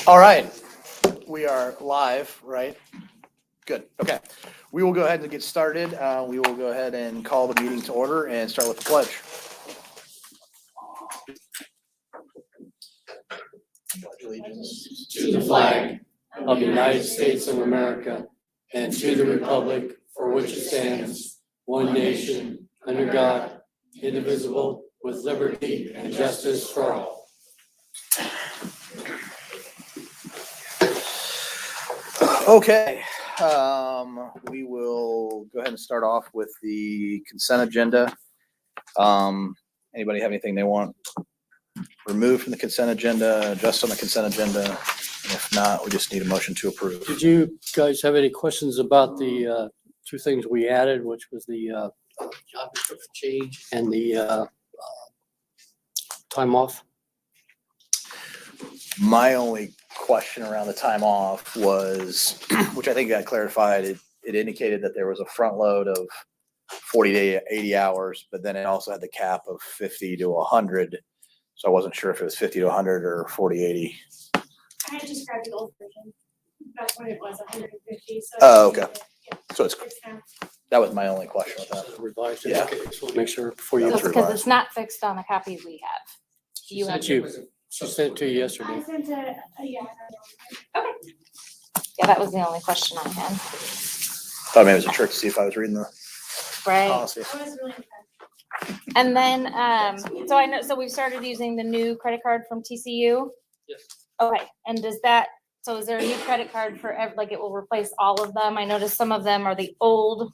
All right, we are live, right? Good, okay. We will go ahead and get started. We will go ahead and call the meeting to order and start with the pledge. Pledge allegiance to the flag of the United States of America and to the republic for which it stands, one nation, under God, indivisible, with liberty and justice for all. Okay, we will go ahead and start off with the consent agenda. Anybody have anything they want removed from the consent agenda, adjust on the consent agenda? And if not, we just need a motion to approve. Did you guys have any questions about the two things we added, which was the job description change and the time off? My only question around the time off was, which I think got clarified, it indicated that there was a front load of 40 to 80 hours, but then it also had the cap of 50 to 100. So I wasn't sure if it was 50 to 100 or 40, 80. I had just grabbed the old version. That's when it was 150. So oh, okay. Yeah. So that was my only question with that. Revised it. Yeah. Okay, so make sure before you. So because it's not fixed on the copy we have. She sent it to you yesterday. I sent a yeah. Okay. Yeah, that was the only question I had. Thought maybe it was a trick to see if I was reading the Right. policy. I was really impressed. And then, so I know, so we've started using the new credit card from TCU. Yes. Okay, and does that, so is there a new credit card for like it will replace all of them? I noticed some of them are the old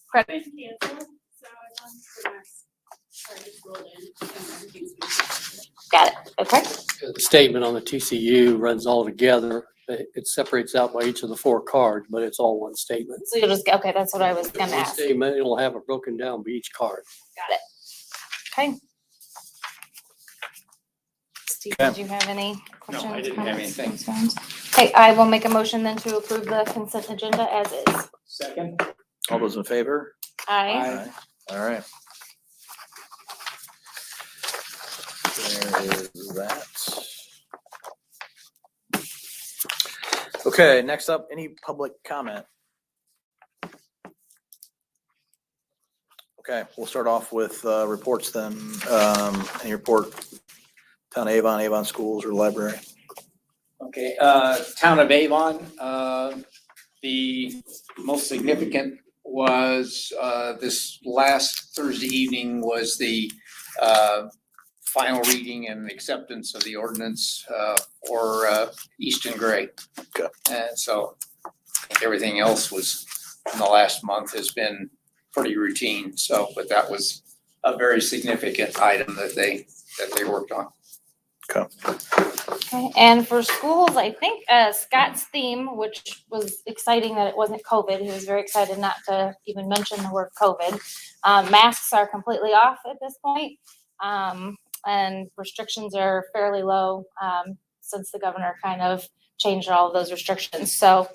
credit. It's canceled, so it's on the next part is rolled in and everything's been canceled. Got it, okay. The statement on the TCU runs all together. It separates out by each of the four cards, but it's all one statement. So you'll just, okay, that's what I was gonna One ask. statement, it'll have it broken down by each card. Got it. Okay. Steve, Okay. did you have any questions? I didn't have comments, anything. concerns? Okay, I will make a motion then to approve the consent agenda as is. Second. All those in favor? Aye. All right. There is that. Okay, next up, any public comment? Okay, we'll start off with reports then. Any report, Town of Avon, Avon schools or library? Okay, Town of Avon, the most significant was this last Thursday evening was the final reading and acceptance of the ordinance for Easton Gray. Okay. And so I think everything else was in the last month has been pretty routine. So, but that was a very significant item that they worked on. Okay, and for schools, I think Scott's theme, which was exciting that it wasn't COVID, he was very excited not to even mention the word COVID. Masks are completely off at this point, and restrictions are fairly low since the governor kind of changed all of those restrictions. So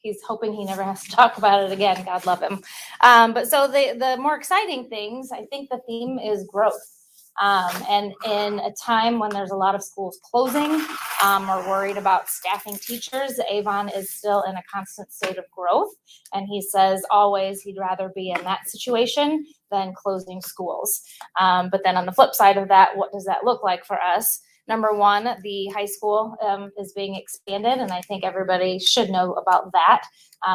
he's hoping he never has to talk about it again. God love him. But so the more exciting things, I think the theme is growth. And in a time when there's a lot of schools closing, or worried about staffing teachers, Avon is still in a constant state of growth. And he says always he'd rather be in that situation than closing schools. But then on the flip side of that, what does that look like for us? Number one, the high school is being expanded, and I think everybody should know about that.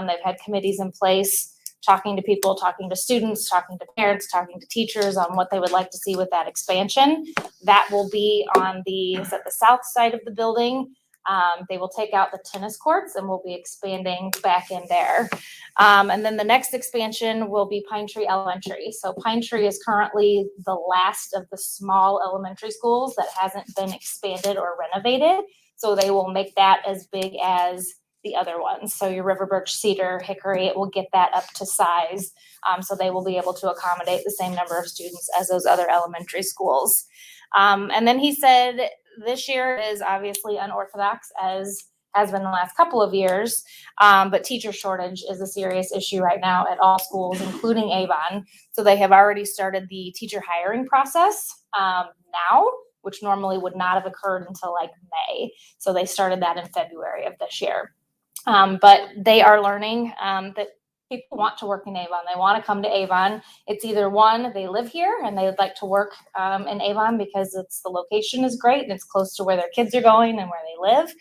They've had committees in place, talking to people, talking to students, talking to parents, talking to teachers on what they would like to see with that expansion. That will be on the south side of the building. They will take out the tennis courts and we'll be expanding back in there. And then the next expansion will be Pine Tree Elementary. So Pine Tree is currently the last of the small elementary schools that hasn't been expanded or renovated. So they will make that as big as the other ones. So your River Birch, Cedar, Hickory, it will get that up to size. So they will be able to accommodate the same number of students as those other elementary schools. And then he said this year is obviously unorthodox, as has been the last couple of years, but teacher shortage is a serious issue right now at all schools, including Avon. So they have already started the teacher hiring process now, which normally would not have occurred until like May. So they started that in February of this year. But they are learning that people want to work in Avon. They want to come to Avon. It's either one, they live here and they would like to work in Avon because the location is great and it's close to where their kids are going and where they live,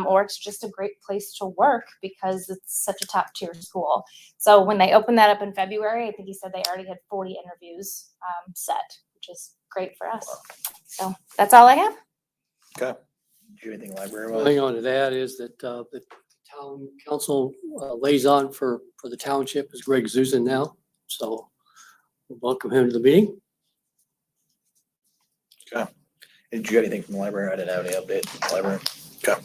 or it's just a great place to work because it's such a top tier school. So when they opened that up in February, I think he said they already had 40 interviews set, which is great for us. So that's all I have. Okay. Do you have anything library One wise? thing on to that is that the town council liaison for the township is Greg Zuzan now. So we'll welcome him to the meeting. Did you get anything from the library? I didn't have any update from the library. Okay.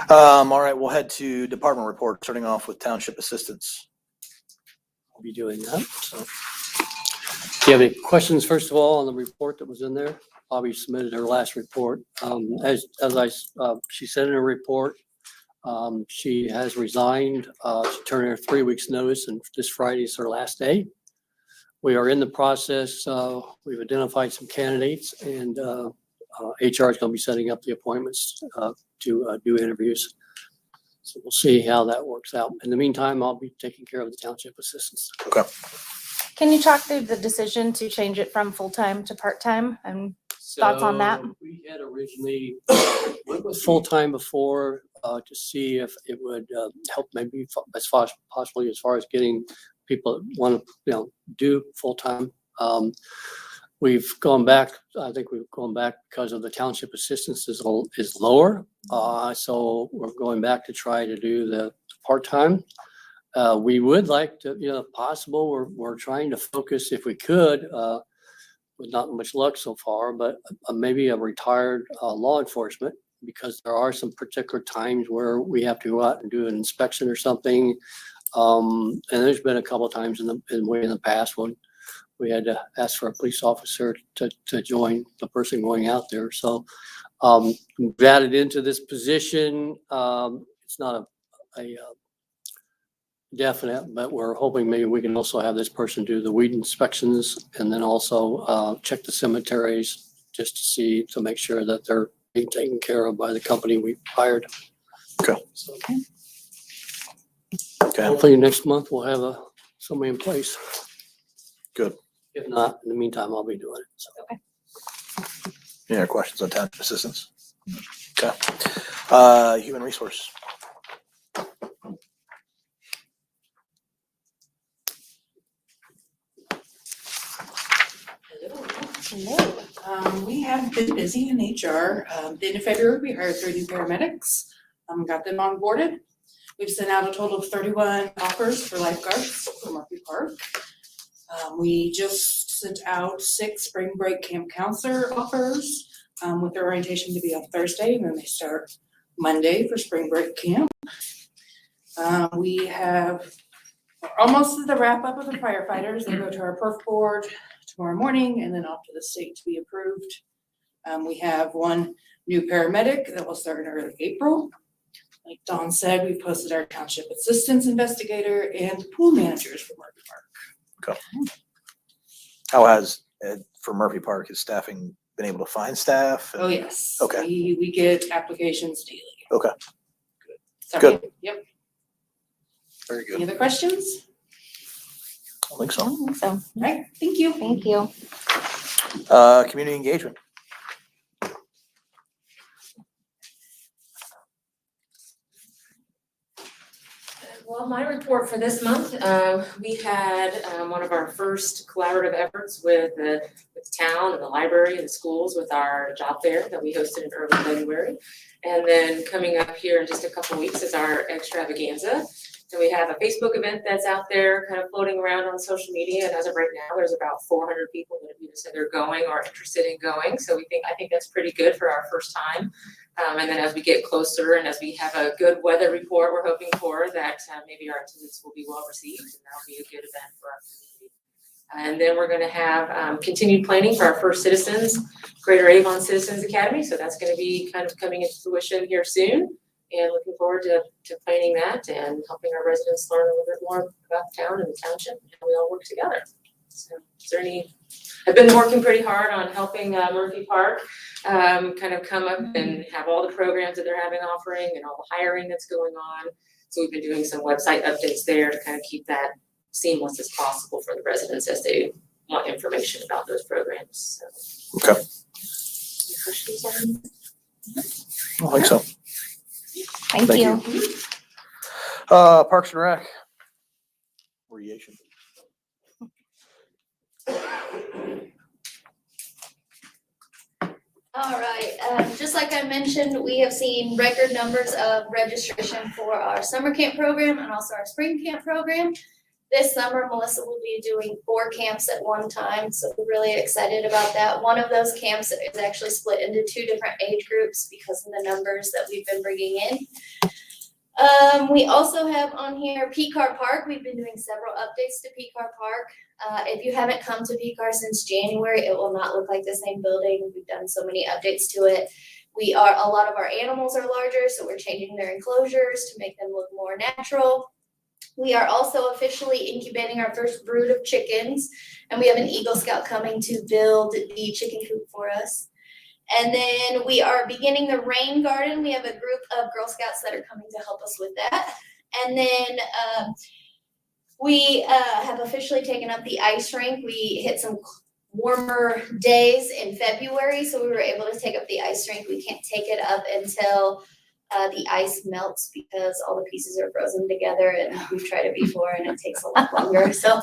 All right, we'll head to department report, starting off with township assistants. I'll be doing that. So do you have any questions, first of all, on the report that was in there? Bobby submitted her last report. She said in her report, she has resigned. She turned her 3 weeks notice and this Friday is her last day. We are in the process. We've identified some candidates and HR is going to be setting up the appointments to do interviews. So we'll see how that works out. In the meantime, I'll be taking care of the township assistants. Okay. Can you talk through the decision to change it from full-time to part-time and thoughts on that? So we had originally went with full-time before to see if it would help maybe as far as possibly as far as getting people that want to do full-time. We've gone back. I think we've gone back because of the township assistance is lower. So we're going back to try to do the part-time. We would like to, if possible, we're trying to focus if we could, with not much luck so far, but maybe a retired law enforcement, because there are some particular times where we have to go out and do an inspection or something. And there's been a couple of times in the past when we had to ask for a police officer to join the person going out there. So we've added into this position. It's not a definite, but we're hoping maybe we can also have this person do the weed inspections and then also check the cemeteries just to make sure that they're being taken care of by the company we hired. Okay. So Okay. hopefully next month we'll have somebody in place. Good. If not, in the meantime, I'll be doing it. So. Any other questions on township assistants? Okay. Human resource. Hello. We have been busy in HR. The end of February, we hired 3 new paramedics, got them onboarded. We've sent out a total of 31 offers for lifeguards for Murphy Park. We just sent out 6 spring break camp counselor offers with their orientation to be on Thursday, and then they start Monday for spring break camp. We have almost at the wrap up of the firefighters. They go to our perf board tomorrow morning and then off to the state to be approved. We have 1 new paramedic that will start in early April. Like Dawn said, we posted our township assistance investigator and pool managers for Murphy Park. Okay. How has, for Murphy Park, has staffing been able to find staff? Oh, yes. Okay. We get applications daily. Okay. Sorry. Good. Yep. Very Any good. other questions? I think so. So, All right, thank you. thank you. Community engagement. Well, my report for this month, we had one of our first collaborative efforts with the town and the library and the schools with our job fair that we hosted in early February. And then coming up here in just a couple weeks is our extravaganza. So we have a Facebook event that's out there kind of floating around on social media. And as of right now, there's about 400 people that have either said they're going or interested in going. So I think that's pretty good for our first time. And then as we get closer and as we have a good weather report, we're hoping for that maybe our attendance will be well received and that'll be a good event for our community. And then we're going to have continued planning for our first Greater Avon Citizens Academy. So that's going to be kind of coming into fruition here soon. And looking forward to planning that and helping our residents learn a little bit more about the town and the township and how we all work together. So is there any, I've been working pretty hard on helping Murphy Park kind of come up and have all the programs that they're having offering and all the hiring that's going on. So we've been doing some website updates there to kind of keep that seamless as possible for the residents as they want information about those programs. So. Okay. Any questions on I don't think so. Thank Thank you. Parks and Rec. Variation. All right, just like I mentioned, we have seen record numbers of registration for our summer camp program and also our spring camp program. This summer, Melissa will be doing 4 camps at one time, so we're really excited about that. One of those camps is actually split into 2 different age groups because of the numbers that we've been bringing in. We also have on here PCAR Park. We've been doing several updates to PCAR Park. If you haven't come to PCAR since January, it will not look like the same building. We've done so many updates to it. A lot of our animals are larger, so we're changing their enclosures to make them look more natural. We are also officially incubating our first brood of chickens, and we have an Eagle Scout coming to build the chicken coop for us. And then we are beginning the rain garden. We have a group of Girl Scouts that are coming to help us with that. And then we have officially taken up the ice rink. We hit some warmer days in February, so we were able to take up the ice rink. We can't take it up until the ice melts because all the pieces are frozen together, and we've tried it before and it takes a lot longer. So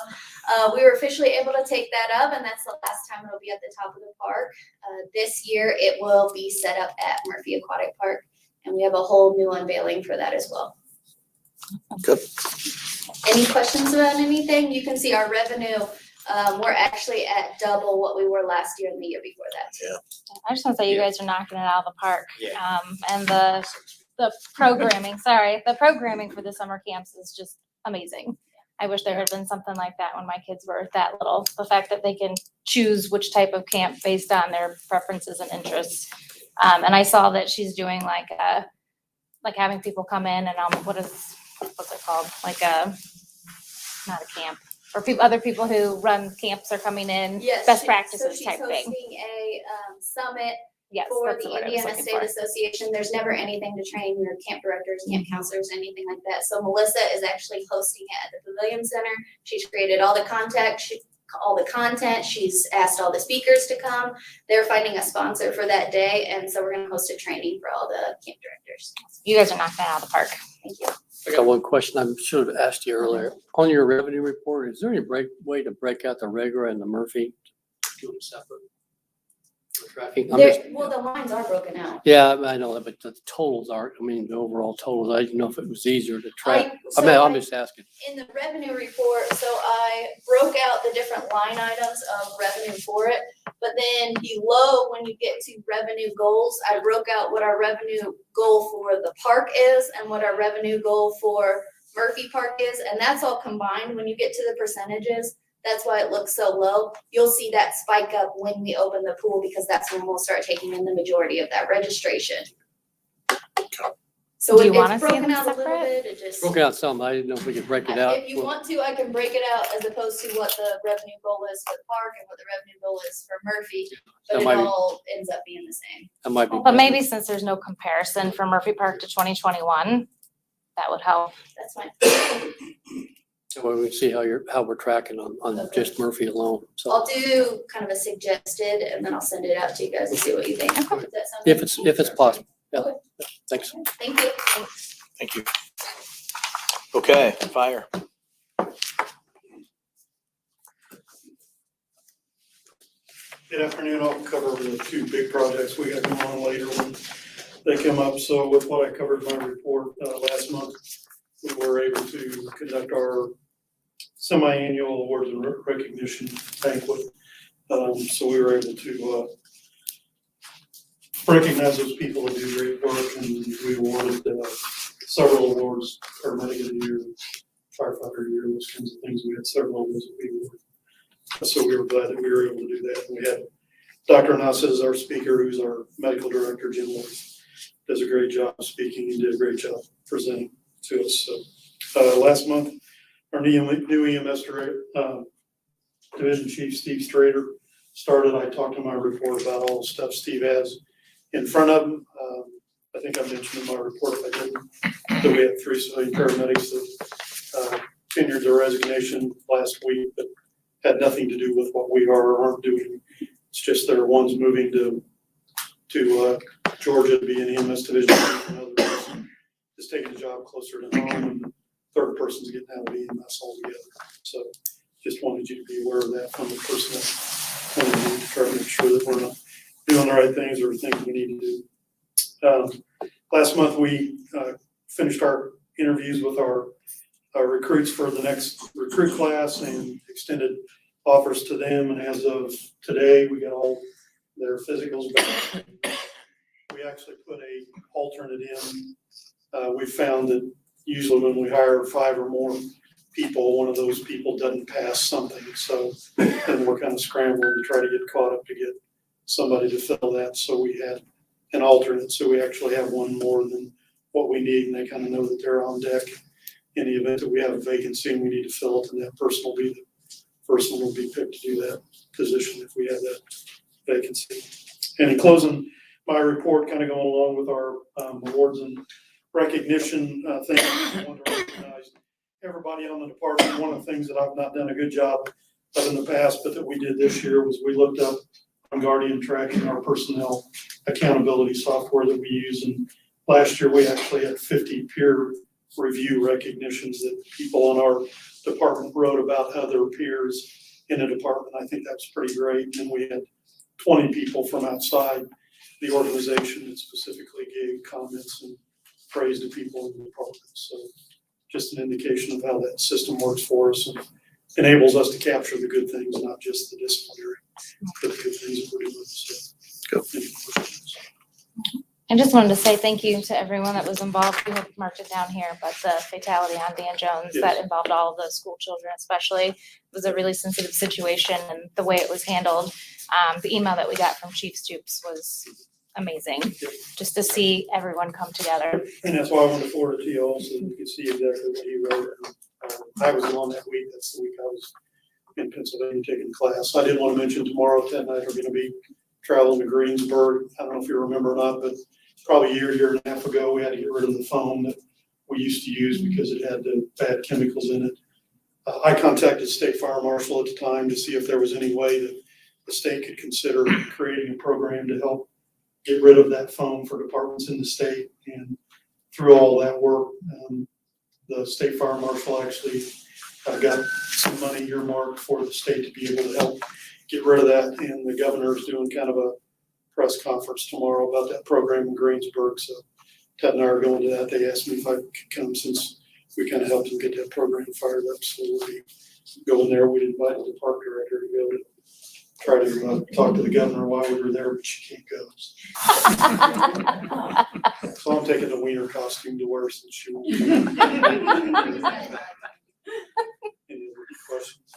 we were officially able to take that up, and that's the last time it'll be at the top of the park. This year it will be set up at Murphy Aquatic Park, and we have a whole new unveiling for that as well. Good. Any questions about anything? You can see our revenue. We're actually at double what we were last year and the year before that too. Yeah. I just want to say you guys are knocking it out of the park. Yeah. And the programming, the programming for the summer camps is just amazing. I wish there had been something like that when my kids were that little. The fact that they can choose which type of camp based on their preferences and interests. And I saw that she's doing like having people come in and what's it called? Not a camp. Or other people who run camps are coming in, Yes, best practices she's type thing. hosting a summit Yes, for that's the what I was Indiana looking State for. Association. There's never anything to train your camp directors, camp counselors, anything like that. So Melissa is actually hosting it at the Pavilion Center. She's created all the content. She's asked all the speakers to come. They're finding a sponsor for that day, and so we're going to host a training for all the camp directors. You guys are knocking it out of the park. Thank you. I got one question I should have asked you earlier. On your revenue report, is there any way to break out the regular and the Murphy? Do them separate? For tracking? Well, the lines are broken out. Yeah, I know that, but the totals aren't, the overall totals, I didn't know if it was easier to track. I'm just asking. In the revenue report, so I broke out the different line items of revenue for it, but then below, when you get to revenue goals, I broke out what our revenue goal for the park is and what our revenue goal for Murphy Park is, and that's all combined. When you get to the percentages, that's why it looks so low. You'll see that spike up when we open the pool because that's when we'll start taking in the majority of that registration. So Do you it's wanna see broken them out a little separate? bit, it just. Broke out some, I didn't know if we could break it out. If you want to, I can break it out as opposed to what the revenue goal is for the park and what the revenue goal is for Murphy, but That it might be- all ends up being the same. That might be. But maybe since there's no comparison from Murphy Park to 2021, that would help. That's fine. So we can see how we're tracking on Okay. just Murphy alone, so. I'll do kind of a suggested and then I'll send it out to you guys and see what you think. Does that sound If good? it's possible, yeah, Okay. thanks. Thank you. Thank you. Okay, fire. Good afternoon. I'll cover the 2 big projects we got going on later when they come up. So with what I covered in my report last month, we were able to conduct our semi-annual awards and recognition banquet. So we were able to recognize those people that do great work, and we awarded several awards, paramedic of the year, firefighter of the year, those kinds of things. We had several of those that we awarded. So we were glad that we were able to do that. And we had Dr. Nuss as our speaker, who's our medical director. Jim does a great job speaking and did a great job presenting to us. So last month, our new EMS Division Chief Steve Strader started. I talked in my report about all the stuff Steve has in front of him. I think I mentioned in my report, if I didn't, that we had 3 civilian paramedics that tendered their resignation last week, but had nothing to do with what we are or aren't doing. It's just there are ones moving to Georgia to be in EMS division. Another person is taking a job closer to home, and the third person's getting out of EMS altogether. So just wanted you to be aware of that from the personnel point of view, to try to make sure that we're not doing the right things or things we need to do. Last month, we finished our interviews with our recruits for the next recruit class and extended offers to them. And as of today, we got all their physicals back. We actually put a alternate in. We found that usually when we hire 5 or more people, one of those people doesn't pass something. So then we're kind of scrambling to try to get caught up to get somebody to fill that. So we had an alternate. So we actually have one more than what we need, and they kind of know that they're on deck in the event that we have a vacancy and we need to fill it, and that person will be the person will be picked to do that position if we have that vacancy. And in closing my report, kind of going along with our awards and recognition thing, I want to recognize everybody on the department. One of the things that I've not done a good job of in the past, but that we did this year, was we looked up on Guardian tracking our personnel accountability software that we use. And last year we actually had 50 peer review recognitions that people in our department wrote about other peers in a department. I think that's pretty great. And we had 20 people from outside the organization that specifically gave comments and praise to people in the department. So just an indication of how that system works for us and enables us to capture the good things, not just the disciplinary, but the good things that we're doing. So, any questions? I just wanted to say thank you to everyone that was involved. We have marked it down here, but the fatality on Dan Jones Yes. that involved all of the school children especially was a really sensitive situation, and the way it was handled. The email that we got from Chief Stoops was amazing, just to see everyone come together. And that's why I wanted to forward it to you all so that you could see exactly what he wrote. I was alone that week. That's the week I was in Pennsylvania taking class. I did want to mention tomorrow, Ted and I are going to be traveling to Greensburg. I don't know if you remember or not, but probably a year and a half ago, we had to get rid of the foam that we used to use because it had the bad chemicals in it. I contacted State Fire Marshal at the time to see if there was any way that the state could consider creating a program to help get rid of that foam for departments in the state. And through all that work, the State Fire Marshal actually got some money earmarked for the state to be able to help get rid of that. And the governor's doing kind of a press conference tomorrow about that program in Greensburg. So Ted and I are going to that. They asked me if I could come since we kind of helped them get that program fired up. So we'll be going there. We'd invited the park director to go to try to talk to the governor while we were there, but she can't go. So I'm taking the wiener costume to wear since she won't. Any other questions?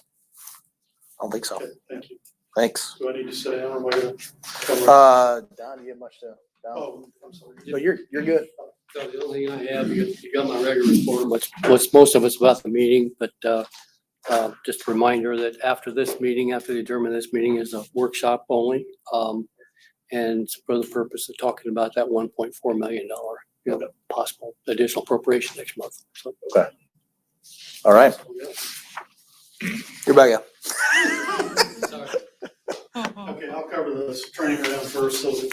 I don't think so. Okay, thank you. Thanks. Do I need to sit down or am I gonna come right? Don, do you have much to? Don? Oh, I'm sorry. No, you're good. So the only thing I have, you got my regular report, what's most of it's about the meeting, but just a reminder that after this meeting, after the adjournment of this meeting is a workshop only. And it's for the purpose of talking about that $1.4 million, possible additional appropriation next month. So All right. You're back up. sorry. Okay, I'll cover the training ground first so that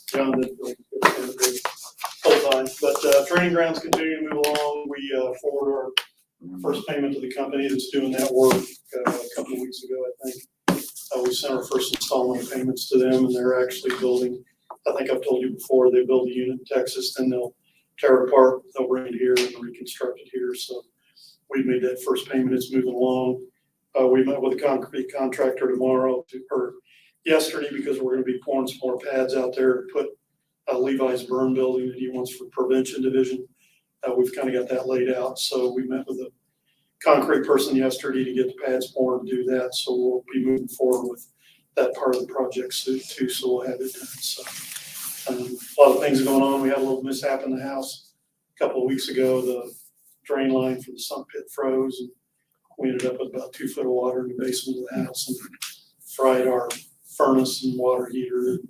John did the whole time. But training grounds continue to move along. We forward our first payment to the company that's doing that work a couple of weeks ago, I think. We sent our first installment of payments to them, and they're actually building. I think I've told you before, they build a unit in Texas, then they'll tear it apart, they'll bring it here and reconstruct it here. So we made that first payment. It's moving along. We met with a concrete contractor yesterday because we're going to be pouring some more pads out there to put Levi's burn building that he wants for prevention division. We've kind of got that laid out. So we met with a concrete person yesterday to get the pads poured and do that. So we'll be moving forward with that part of the project too. So we'll have it done. So a lot of things going on. We had a little mishap in the house a couple of weeks ago. The drain line for the sump pit froze, and We ended up with about 2 foot of water in the basement of the house and fried our furnace and water heater and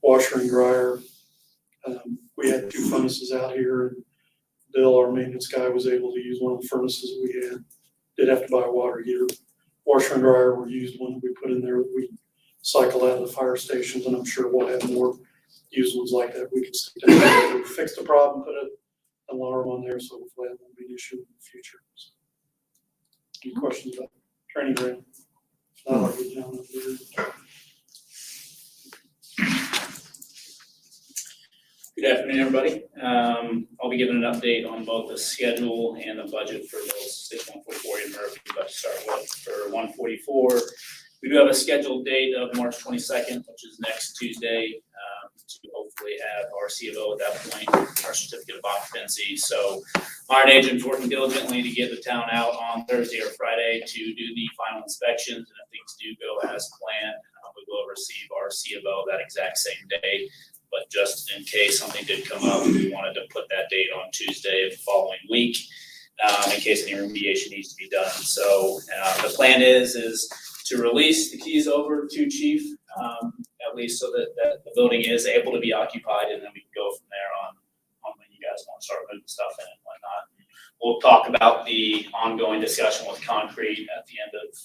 washer and dryer. We had 2 furnaces out here, and Bill, our maintenance guy, was able to use one of the furnaces we had. Did have to buy a water heater. Washer and dryer were used ones we put in there that we cycle out of the fire stations, and I'm sure we'll have more used ones like that. We can stick down. We fixed the problem, put an alarm on there, so hopefully that won't be an issue in the future. So, any questions about training ground? I'll get down up there. Good afternoon, everybody. I'll be giving an update on both the schedule and the budget for those state 144 and Murphy. But to start with, for 144, we do have a scheduled date of March 22nd, which is next Tuesday, to hopefully have our C of O at that point, our certificate of occupancy. So our agent's working diligently to get the town out on Thursday or Friday to do the final inspections. And if things do go as planned, we will receive our C of O that exact same day. But just in case something did come up, we wanted to put that date on Tuesday of the following week, in case any remediation needs to be done. So the plan is to release the keys over to Chief, at least so that the building is able to be occupied, and then we can go from there on when you guys want to start moving stuff in and whatnot. We'll talk about the ongoing discussion with concrete at the end of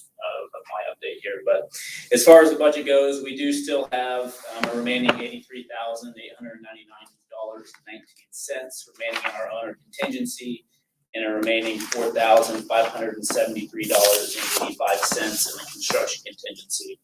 my update here. But as far as the budget goes, we do still have a remaining $83,899.19 remaining in our owner contingency, and a remaining $4,573.85 in the construction contingency.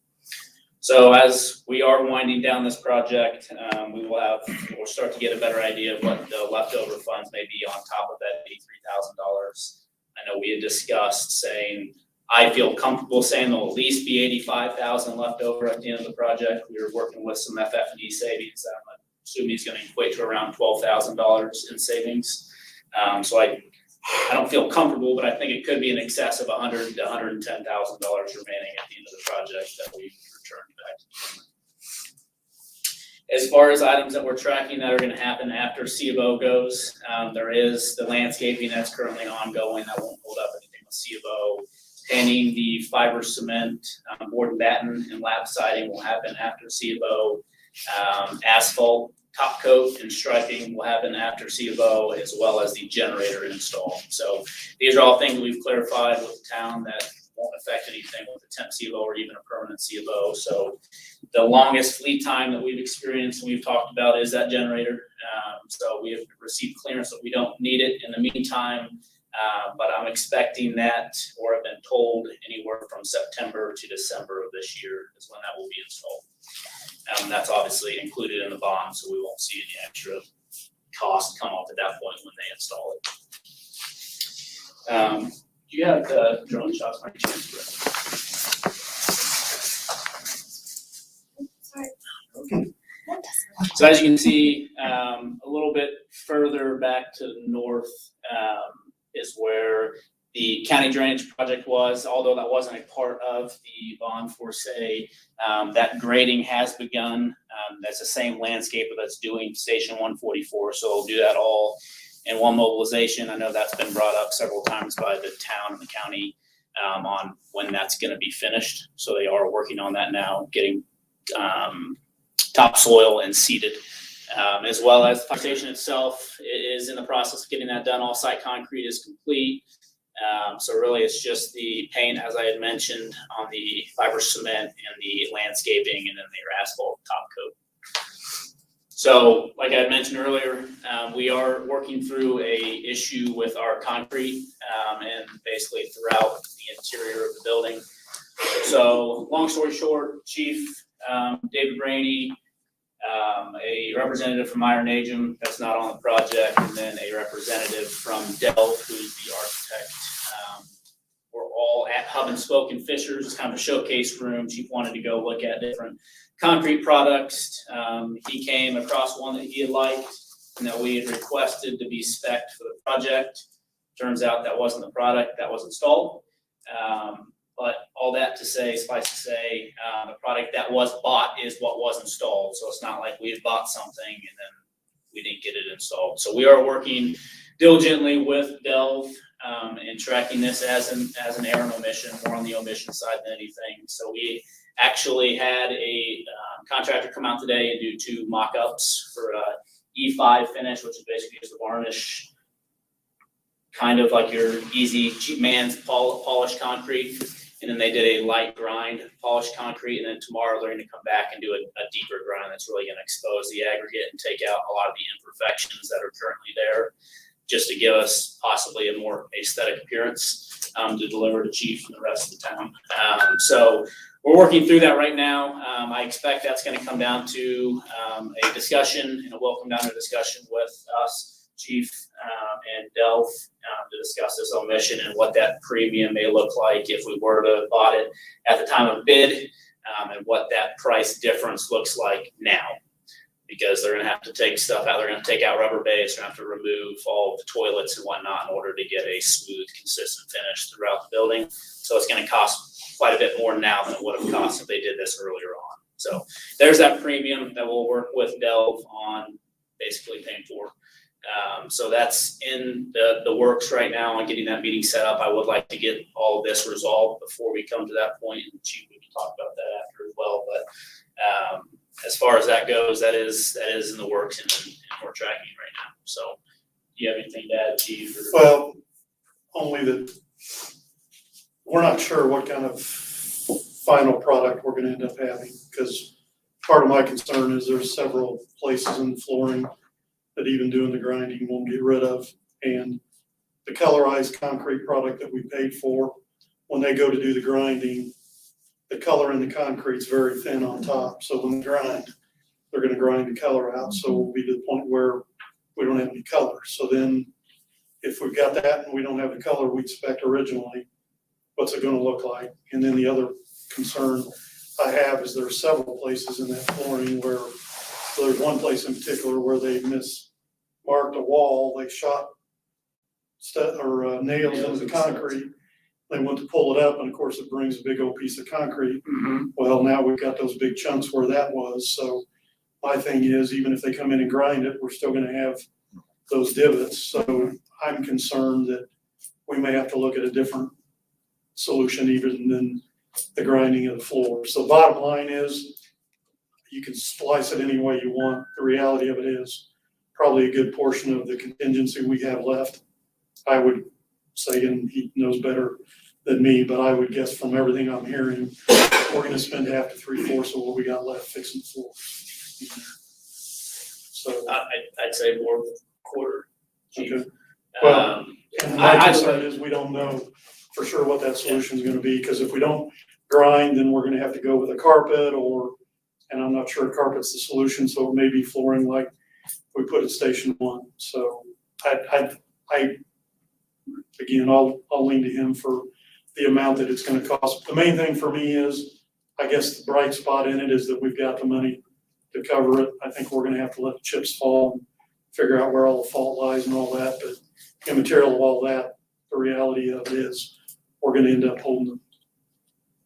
So as we are winding down this project, we'll start to get a better idea of what the leftover funds may be on top of that $83,000. I know we had discussed saying, I feel comfortable saying there'll at least be $85,000 left over at the end of the project. We were working with some FF&E savings that I'm assuming is going to equate to around $12,000 in savings. So I don't feel comfortable, but I think it could be in excess of $100,000 to $110,000 remaining at the end of the project that we returned back to government. As far as items that we're tracking that are going to happen after C of O goes, there is the landscaping that's currently ongoing. That won't hold up anything with C of O. Painting the fiber cement, board and batten, and lap siding will happen after C of O. Asphalt, top coat, and striping will happen after C of O, as well as the generator install. So these are all things we've clarified with the town that won't affect anything with a temp C of O or even a permanent C of O. So the longest lead time that we've experienced and we've talked about is that generator. So we have received clearance that we don't need it in the meantime. But I'm expecting that, or have been told, anywhere from September to December of this year is when that will be installed. That's obviously included in the bond, so we won't see any extra cost come off at that point when they install it. Do you have the drone shots by chance? Sorry. Okay. So as you can see, a little bit further back to the north is where the county drainage project was, although that wasn't a part of the bond for say. That grading has begun. That's the same landscaper that's doing Station 144, so we'll do that all in one mobilization. I know that's been brought up several times by the town and the county on when that's going to be finished. So they are working on that now, getting topsoil and seeded. As well as the fire station itself is in the process of getting that done. All site concrete is complete. So really it's just the paint, as I had mentioned, on the fiber cement and the landscaping, and then the asphalt top coat. So like I had mentioned earlier, we are working through a issue with our concrete and basically throughout the interior of the building. So long story short, Chief David Rainey, a representative from Iron Agent that's not on the project, and then a representative from Delve, who's the architect. We're all at Hub and Spoke in Fishers. It's kind of a showcase room. Chief wanted to go look at different concrete products. He came across one that he had liked and that we had requested to be spec'd for the project. Turns out that wasn't the product that was installed. But all that to say, suffice to say, the product that was bought is what was installed. So it's not like we had bought something and then we didn't get it installed. So we are working diligently with Delve in tracking this as an error and omission, more on the omission side than anything. So we actually had a contractor come out today and do 2 mock-ups for E5 finish, which is basically just a varnish, kind of like your easy cheap man's polished concrete. And then they did a light grind polished concrete, and then tomorrow they're gonna come back and do a deeper grind that's really gonna expose the aggregate and take out a lot of the imperfections that are currently there, just to give us possibly a more aesthetic appearance to deliver to Chief and the rest of the town. So we're working through that right now. I expect that's gonna come down to a discussion, and it will come down to a discussion with us, Chief and Delph, to discuss this omission and what that premium may look like if we were to bought it at the time of bid, and what that price difference looks like now. Because they're gonna have to take stuff out, they're gonna take out rubber base, they're gonna have to remove all the toilets and whatnot in order to get a smooth, consistent finish throughout the building. So it's gonna cost quite a bit more now than it would have cost if they did this earlier on. So there's that premium that we'll work with Delph on basically paying for. So that's in the works right now on getting that meeting set up. I would like to get all of this resolved before we come to that point, and Chief, we can talk about that after as well. But as far as that goes, that is in the works, and we're tracking it right now. So do you have anything to add, Chief? Well, only that we're not sure what kind of final product we're gonna end up having, because part of my concern is there's several places in the flooring that even doing the grinding won't get rid of. And the colorized concrete product that we paid for, when they go to do the grinding, the color in the concrete's very thin on top. So when they grind, they're gonna grind the color out. So we'll be to the point where we don't have any color. So then if we've got that and we don't have the color we expect originally, what's it gonna look like? And then the other concern I have is there are several places in that flooring where, so there's one place in particular where they mismarked a wall. They shot nails into the concrete. They went to pull it up, and of course it brings a big old piece of concrete. Well, now we've got those big chunks where that was. So my thing is, even if they come in and grind it, we're still gonna have those divots. So I'm concerned that we may have to look at a different solution even than the grinding of the floor. So bottom line is, you can slice it any way you want. The reality of it is probably a good portion of the contingency we have left. I would say, and he knows better than me, but I would guess from everything I'm hearing, we're gonna spend half to 3/4 of what we got left fixing the floor. So. I'd say more than a quarter, Chief. Okay. Well, and my I concern is we don't know for sure what that solution is gonna be, because if we don't grind, then we're gonna have to go with a carpet, and I'm not sure carpet's the solution, so it may be flooring like we put at Station 1. So again, I'll lean to him for the amount that it's gonna cost. The main thing for me is, I guess the bright spot in it is that we've got the money to cover it. I think we're gonna have to let the chips fall and figure out where all the fault lies and all that, but immaterial of all that, the reality of it is we're gonna end up holding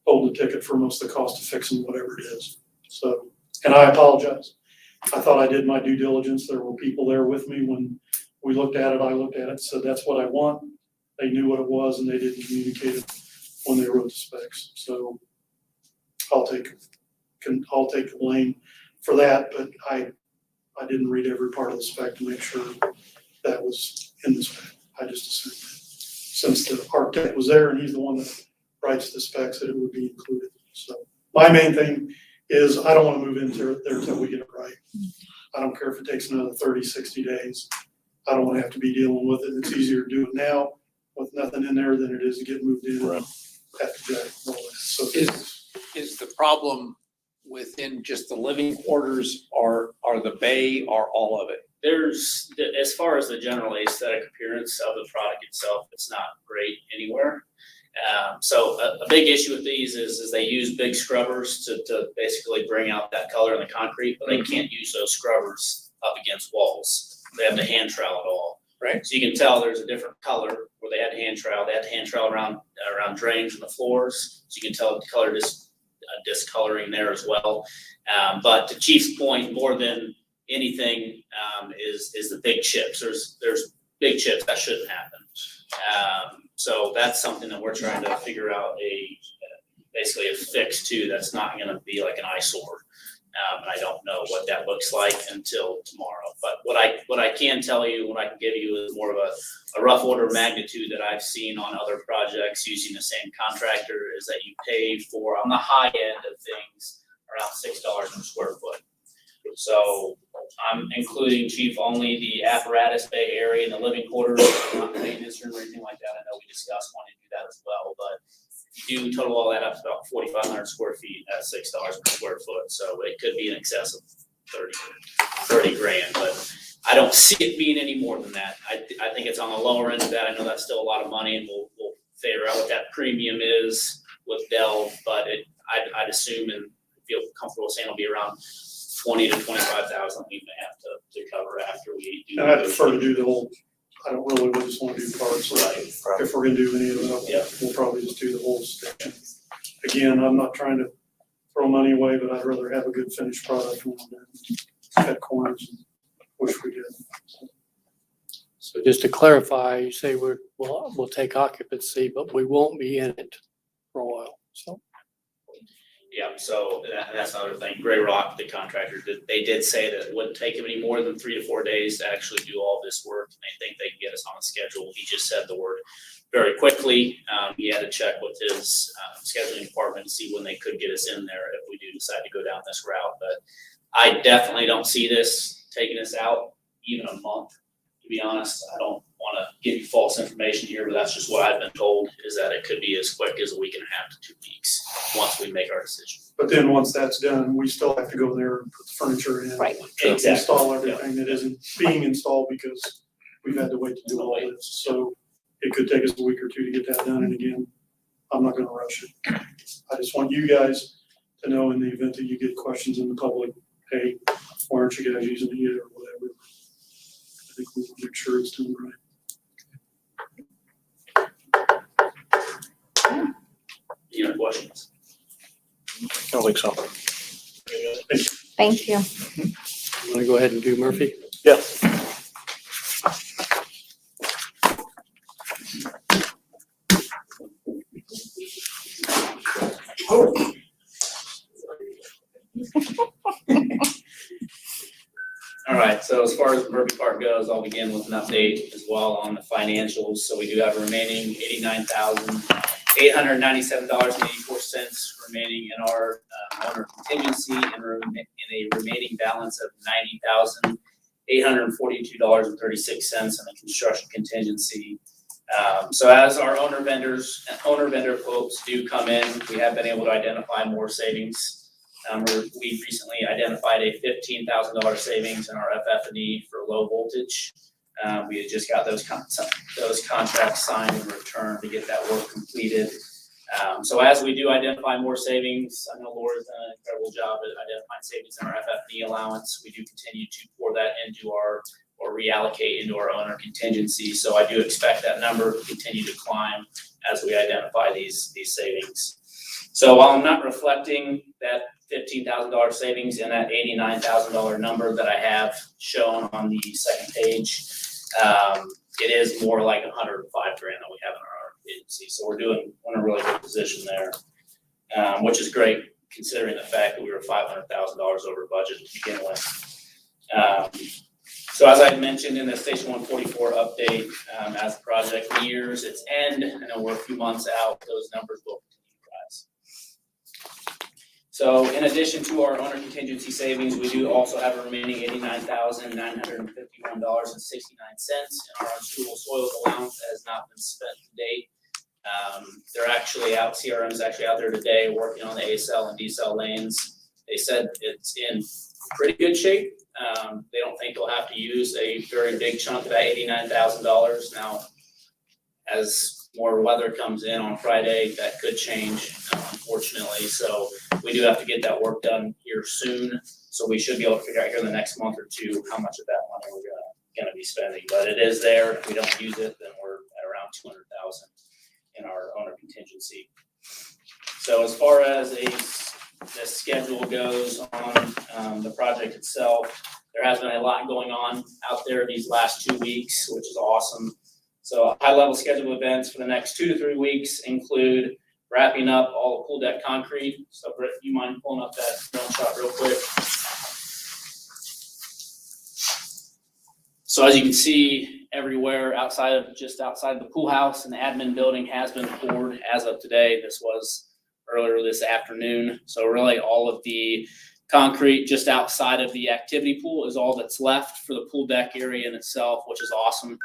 the ticket for most of the cost of fixing whatever it is. So, and I apologize. I thought I did my due diligence. There were people there with me when we looked at it. I looked at it, said that's what I want. They knew what it was, and they didn't communicate it when they wrote the specs. So I'll take the blame for that, but I didn't read every part of the spec to make sure that was in the spec. I just assumed that since the architect was there and he's the one that writes the specs, that it would be included. So my main thing is I don't want to move into there until we get it right. I don't care if it takes another 30, 60 days. I don't want to have to be dealing with it. It's easier to do it now with nothing in there than it is to get moved in. Right. Have to jack all that. So Is the problem within just the living quarters, or the bay, or all of it? There's, as far as the general aesthetic appearance of the product itself, it's not great anywhere. So a big issue with these is they use big scrubbers to basically bring out that color in the concrete, but they can't use those scrubbers up against walls. They have to hand trowel it all. Right. So you can tell there's a different color where they had to hand trowel. They had to hand trowel around drains and the floors. So you can tell the color discoloring there as well. But to Chief's point, more than anything, is the big chips. There's big chips, that shouldn't happen. So that's something that we're trying to figure out basically a fix to that's not gonna be like an eyesore. And I don't know what that looks like until tomorrow. But what I can tell you, what I can give you is more of a rough order of magnitude that I've seen on other projects using the same contractor is that you pay for, on the high end of things, around $6 per square foot. So I'm including, Chief, only the apparatus bay area and the living quarters, not the maintenance room or anything like that. I know we discussed wanting to do that as well, but if you do total all that up, it's about 4,500 square feet at $6 per square foot. So it could be in excess of 30 grand, but I don't see it being any more than that. I think it's on the lower end of that. I know that's still a lot of money, and we'll figure out what that premium is with Dell, but I'd assume and feel comfortable saying it'll be around 20 to 25,000 we may have to cover after we do. And I prefer to do the whole, I don't really just want to do parts. Right. If we're gonna do any of that, Yeah. we'll probably just do the whole station. Again, I'm not trying to throw money away, but I'd rather have a good finished product than cut corners, and wish we did. So just to clarify, you say we'll take occupancy, but we won't be in it for a while, so. Yeah, so that's another thing. Gray Rock, the contractor, they did say that it wouldn't take them any more than 3 to 4 days to actually do all this work. And they think they can get us on a schedule. He just said the word very quickly. He had to check with his scheduling department to see when they could get us in there if we do decide to go down this route. But I definitely don't see this taking us out even a month, to be honest. I don't want to give you false information here, but that's just what I've been told, is that it could be as quick as a week and a half to 2 weeks once we make our decision. But then once that's done, we still have to go there and put the furniture in. Right. Exactly. Install everything that isn't being installed because we've had to wait to do all this. So it could take us a week or two to get that done. And again, I'm not gonna rush it. I just want you guys to know in the event that you get questions in the public, hey, why aren't you guys using it yet or whatever? I think we want to make sure it's done right. Any other questions? I don't think so. Thank you. You wanna go ahead and do Murphy? Yeah. All right, so as far as the Murphy Park goes, I'll begin with an update as well on the financials. So we do have remaining $89,897.84 remaining in our owner contingency and in a remaining balance of $90,842.36 in the construction contingency. So as our owner vendor quotes do come in, we have been able to identify more savings. We recently identified a $15,000 savings in our FF&E for low voltage. We had just got those contracts signed and returned to get that work completed. So as we do identify more savings, I know Laura's done an incredible job at identifying savings in our FF&E allowance. We do continue to pour that into or reallocate into our owner contingency. So I do expect that number to continue to climb as we identify these savings. So while I'm not reflecting that $15,000 savings in that $89,000 number that I have shown on the second page, it is more like $105,000 that we have in our agency. So we're in a really good position there, which is great considering the fact that we were $500,000 over budget to begin with. So as I mentioned in the Station 144 update, as the project nears its end, I know we're a few months out, those numbers will continue to rise. So in addition to our owner contingency savings, we do also have a remaining $89,951.69 in our unschoolable soils allowance that has not been spent to date. They're actually out, CRM is actually out there today working on the ACell and decel lanes. They said it's in pretty good shape. They don't think they'll have to use a very big chunk of that $89,000. Now, as more weather comes in on Friday, that could change, unfortunately. So we do have to get that work done here soon. So we should be able to figure out here in the next month or two how much of that money we're gonna be spending. But it is there. If we don't use it, then we're at around $200,000 in our owner contingency. So as far as the schedule goes on the project itself, there has been a lot going on out there these last 2 weeks, which is awesome. So high-level scheduled events for the next 2 to 3 weeks include wrapping up all the pool deck concrete. So Britt, you mind pulling up that drone shot real quick? So as you can see, everywhere just outside the pool house and the admin building has been poured as of today. This was earlier this afternoon. So really all of the concrete just outside of the activity pool is all that's left for the pool deck area in itself, which is awesome.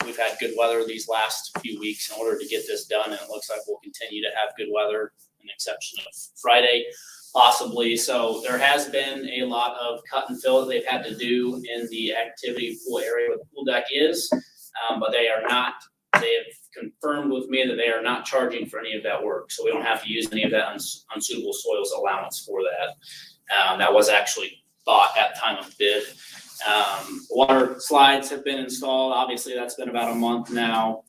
We've had good weather these last few weeks in order to get this done, and it looks like we'll continue to have good weather, an exception of Friday, possibly. So there has been a lot of cut and fill that they've had to do in the activity pool area where the pool deck is, but they have confirmed with me that they are not charging for any of that work. So we don't have to use any of that unsuitable soils allowance for that. That was actually bought at time of bid. Water slides have been installed. Obviously, that's been about a month now,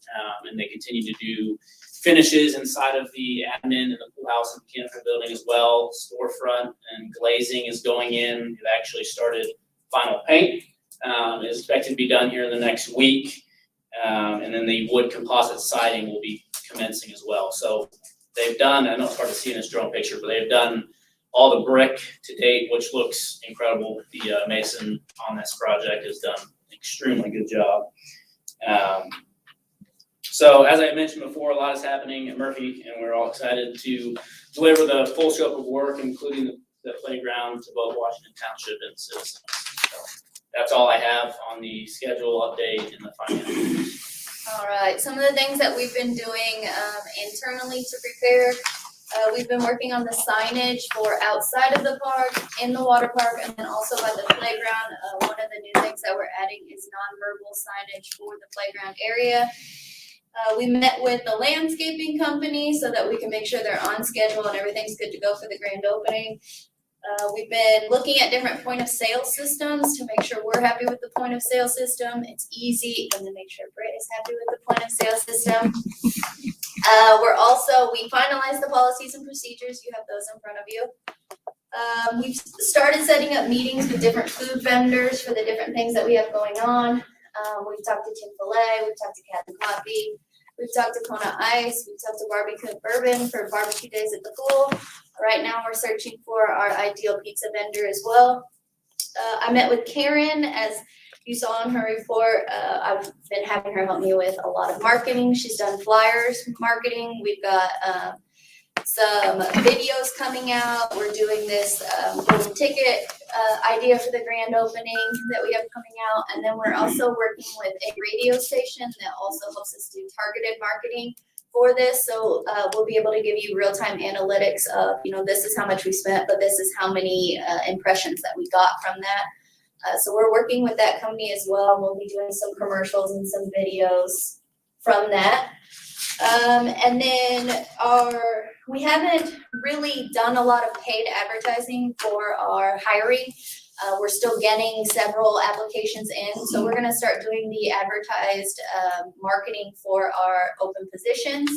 and they continue to do finishes inside of the admin and the pool house and mechanical building as well. Storefront and glazing is going in. It actually started final paint. Is expected to be done here in the next week, and then the wood composite siding will be commencing as well. So they've done, I know it's hard to see in this drone picture, but they've done all the brick to date, which looks incredible. The mason on this project has done an extremely good job. So as I mentioned before, a lot is happening at Murphy, and we're all excited to deliver the full scope of work, including the playground to both Washington Township and citizens. So that's all I have on the schedule update and the finance. All right, some of the things that we've been doing internally to prepare. We've been working on the signage for outside of the park, in the water park, and then also by the playground. One of the new things that we're adding is nonverbal signage for the playground area. We met with the landscaping company so that we can make sure they're on schedule and everything's good to go for the grand opening. We've been looking at different point of sale systems to make sure we're happy with the point of sale system. It's easy, and to make sure Britt is happy with the point of sale system. We finalized the policies and procedures. You have those in front of you. We've started setting up meetings with different food vendors for the different things that we have going on. We've talked to Chick-fil-A, we've talked to Captain Coffee, we've talked to Kona Ice, we've talked to Barbecue Bourbon for barbecue days at the pool. Right now, we're searching for our ideal pizza vendor as well. I met with Karen, as you saw in her report. I've been having her help me with a lot of marketing. She's done flyers marketing. We've got some videos coming out. We're doing this golden ticket idea for the grand opening that we have coming out. And then we're also working with a radio station that also helps us do targeted marketing for this. So we'll be able to give you real-time analytics of, this is how much we spent, but this is how many impressions that we got from that. So we're working with that company as well. We'll be doing some commercials and some videos from that. And then we haven't really done a lot of paid advertising for our hiring. We're still getting several applications in, so we're gonna start doing the advertised marketing for our open positions.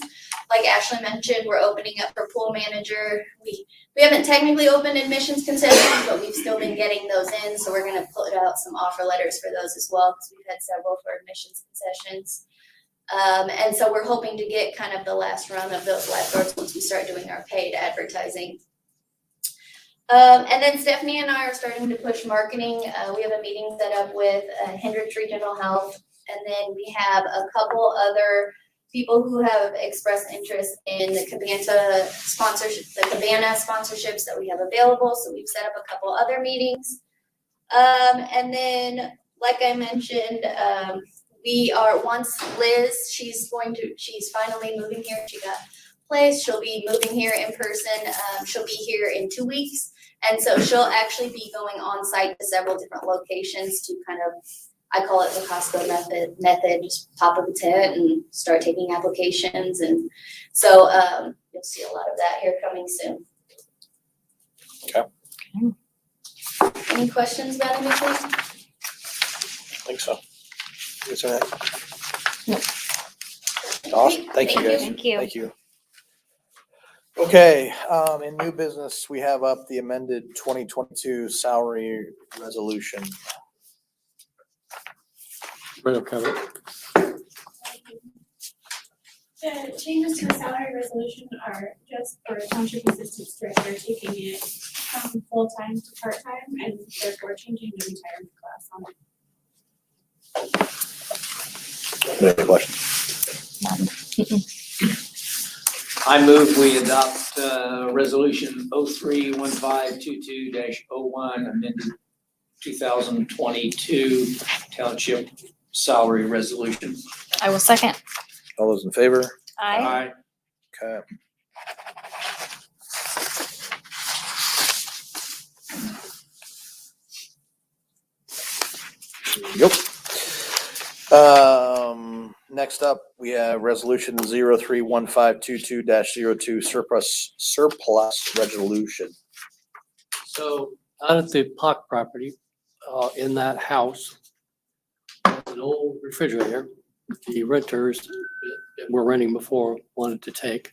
Like Ashley mentioned, we're opening up for pool manager. We haven't technically opened admissions concessions, but we've still been getting those in, so we're gonna put out some offer letters for those as well, because we've had several for admissions concessions. And so we're hoping to get kind of the last run of those lifeguards once we start doing our paid advertising. And then Stephanie and I are starting to push marketing. We have a meeting set up with Hendricks Regional Health, and then we have a couple other people who have expressed interest in the Cabana sponsorships that we have available. So we've set up a couple other meetings. And then, like I mentioned, once Liz, she's finally moving here. She got a place. She'll be moving here in person. She'll be here in 2 weeks. And so she'll actually be going on site to several different locations to kind of, I call it the Costco method, just pop up a tent and start taking applications. And so you'll see a lot of that here coming soon. Okay. Any questions about anything? I think so. Is that No. awesome? Thank you, guys. Thank you. Thank you. Okay, in new business, we have up the amended 2022 salary resolution. Right, I'll cover it. The changes to the salary resolution are just for Township Assistance Director taking it from full-time to part-time and therefore changing the retirement class on it. Any questions? I move we adopt resolution 031522-01 amended 2022 township salary resolution. I will second. All those in favor? Aye. Okay. Yep. Next up, we have resolution 031522-02 surplus resolution. So out at the Pock property, in that house, an old refrigerator, the renters that were renting before wanted to take.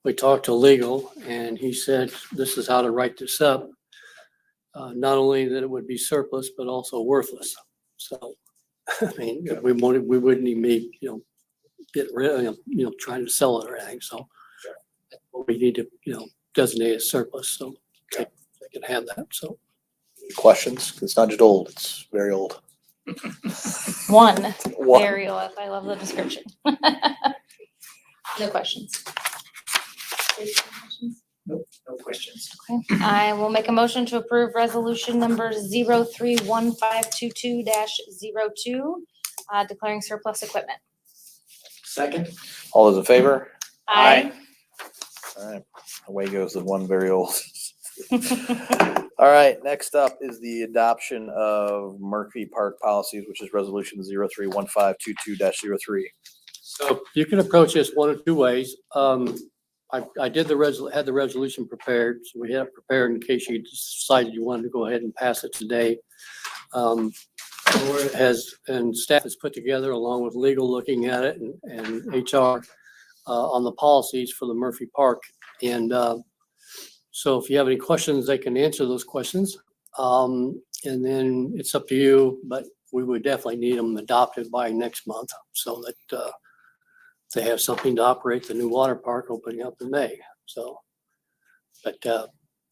We talked to legal and he said, this is how to write this up. Not only that it would be surplus, but also worthless. So, I mean, we wouldn't even be, get rid of, trying to sell it or anything. So we need to, designate as surplus. So they can have that. So. Questions? It's not just old, it's very old. One, One. very old. I love the description. No questions. No questions. Okay, I will make a motion to approve resolution number 031522-02, declaring surplus equipment. Second? All those in favor? Aye. All right, away goes the one very old. All right, next up is the adoption of Murphy Park policies, which is resolution 031522-03. So you can approach this one of two ways. I did had the resolution prepared, so we have it prepared in case you decided you wanted to go ahead and pass it today. Laura and staff has put together, along with legal looking at it and HR, on the policies for the Murphy Park. And so if you have any questions, they can answer those questions. And then it's up to you, but we would definitely need them adopted by next month so that they have something to operate the new water park opening up in May. So, but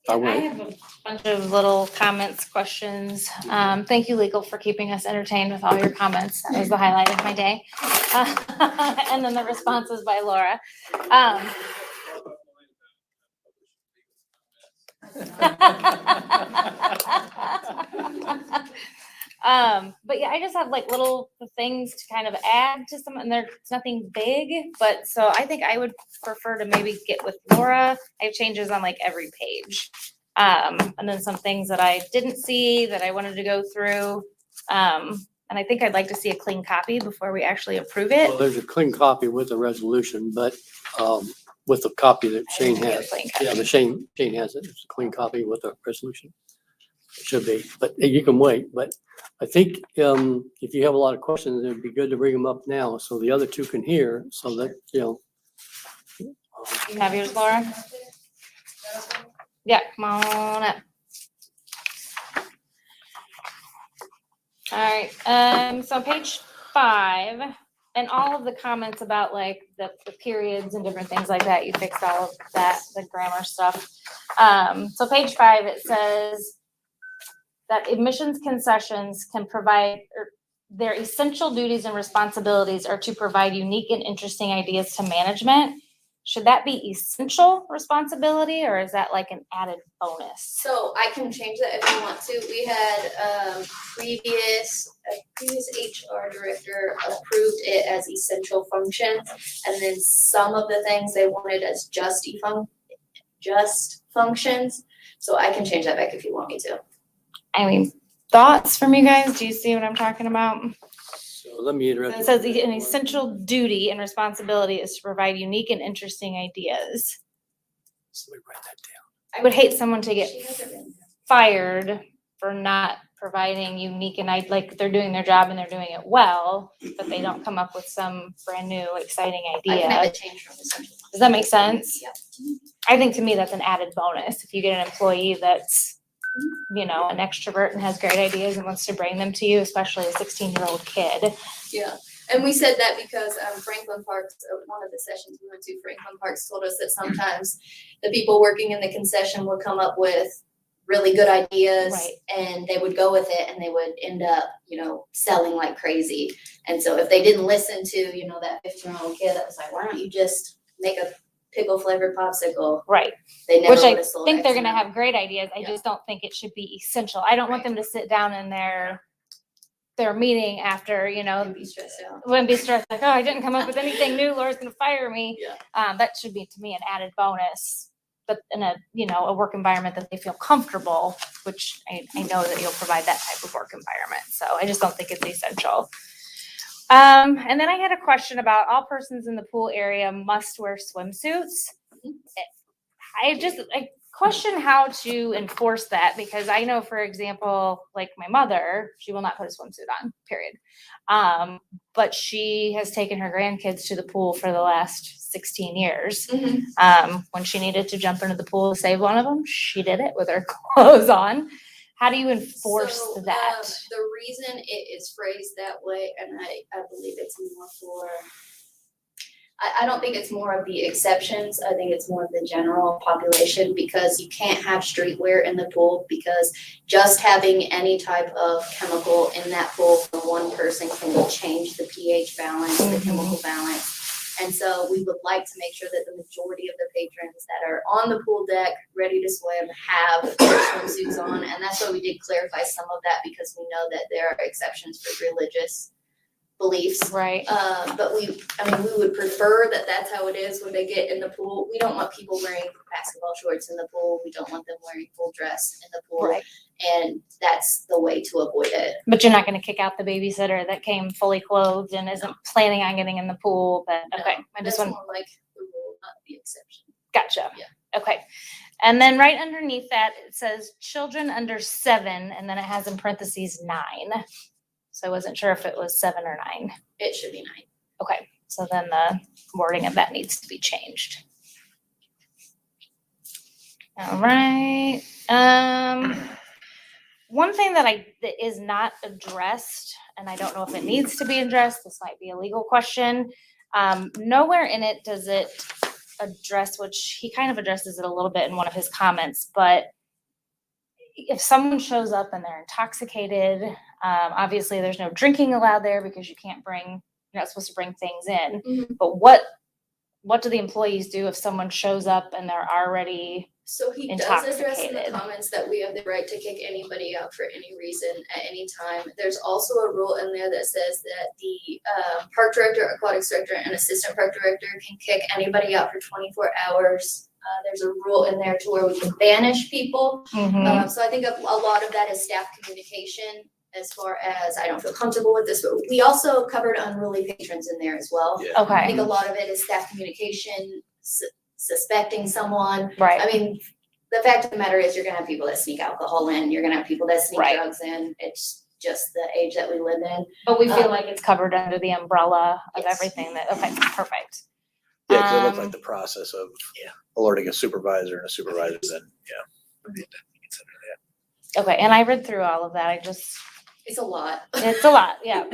I have a bunch of little comments, questions. Thank you, legal, for keeping us entertained with all your comments. That was the highlight of my day. And then the responses by Laura. But yeah, I just have like little things to kind of add to some, and there's nothing big, but so I think I would prefer to maybe get with Laura. I have changes on like every page. And then some things that I didn't see that I wanted to go through. And I think I'd like to see a clean copy before we actually approve it. well, there's a clean copy with the resolution, but with the copy that Shane has. Yeah, the Shane has it. It's a clean copy with the resolution. It should be, but you can wait. But I think if you have a lot of questions, it'd be good to bring them up now so the other two can hear, so that, You have yours, Laura? Yeah, come on up. All right, so page 5, and all of the comments about like the periods and different things like that, you fixed all of that, the grammar stuff. So page 5, it says that admissions concessions can provide, or their essential duties and responsibilities are to provide unique and interesting ideas to management. Should that be essential responsibility, or is that like an added bonus? So I can change that if you want to. We had previous HR director approved it as essential functions, and then some of the things they wanted as just functions. So I can change that back if you want me to. I mean, thoughts from you guys? Do you see what I'm talking about? so let me interrupt. It says an essential duty and responsibility is to provide unique and interesting ideas. Let me write that down. I would hate someone to get She has it written down. fired for not providing unique and like they're doing their job and they're doing it well, but they don't come up with some brand new exciting I can have idea. it changed from the central. Does that make sense? Yeah. I think to me that's an added bonus. If you get an employee that's, you know, an extrovert and has great ideas and wants to bring them to you, especially a 16-year-old kid. Yeah, and we said that because Franklin Parks, one of the sessions we went to, Franklin Parks told us that sometimes the people working in the concession would come up with really good ideas, Right. and they would go with it and they would end up, you know, selling like crazy. And so if they didn't listen to, you know, that 15-year-old kid that was like, why don't you just make a pickle flavored popsicle? Right. They never Which I would have sold think they're X gonna amount. have great ideas. I Yeah. just don't think it should be essential. I don't want them to sit down in their meeting after, you know, And be stressed out. wouldn't be stressed like, oh, I didn't come up with anything new. Laura's gonna fire me. Yeah. That should be to me an added bonus, but in a, you know, a work environment that they feel comfortable, which I know that you'll provide that type of work environment. So I just don't think it's essential. And then I had a question about all persons in the pool area must wear swimsuits. I question how to enforce that, because I know, for example, like my mother, she will not put a swimsuit on, period. But she has taken her grandkids to the pool for the last 16 years. When she needed to jump into the pool to save one of them, she did it with her clothes on. How do you enforce So, that? The reason it is phrased that way, and I believe it's more for, I don't think it's more of the exceptions. I think it's more of the general population, because you can't have streetwear in the pool, because just having any type of chemical in that pool from one person can change the pH balance, the chemical balance. And so we would like to make sure that the majority of the patrons that are on the pool deck, ready to swim, have their swimsuits on. And that's why we did clarify some of that, because we know that there are exceptions for religious beliefs. Right. But we would prefer that that's how it is when they get in the pool. We don't want people wearing basketball shorts in the pool. We don't want them wearing full dress in the pool. Right. And that's the way to avoid it. But you're not gonna kick out the babysitter that came fully clothed and isn't planning on getting in the pool, but, okay, I just That's want, more like the rule, not the exception. gotcha. Yeah. Okay. And then right underneath that, it says children under 7, and then it has in parentheses 9. So I wasn't sure if it was 7 or 9. It should be 9. Okay, so then the wording of that needs to be changed. All right. One thing that is not addressed, and I don't know if it needs to be addressed, this might be a legal question. Nowhere in it does it address, which he kind of addresses it a little bit in one of his comments, but if someone shows up and they're intoxicated, obviously there's no drinking allowed there, because you're not supposed to bring things in. Mm-hmm. But what do the employees do if someone shows up and they're already So he does address in the intoxicated? comments that we have the right to kick anybody out for any reason at any time. There's also a rule in there that says that the park director, aquatics director, and assistant park director can kick anybody out for 24 hours. There's a rule in there to where we can banish people. Mhm. So I think a lot of that is staff communication, as far as I don't feel comfortable with this, but we also covered unruly patrons in there as well. I Okay, think a lot of it is staff communication, suspecting someone. right. I mean, the fact of the matter is you're gonna have people that sneak alcohol in, you're gonna have people that sneak Right. drugs in. It's just the age that we live in. But we feel like it's covered under the umbrella of Yes. everything that, okay, perfect. Yeah, because it looked like Um, the process of alerting a supervisor, and a supervisor then, consider that. Okay, and I read through all of that. It's a lot. It's a lot, yeah.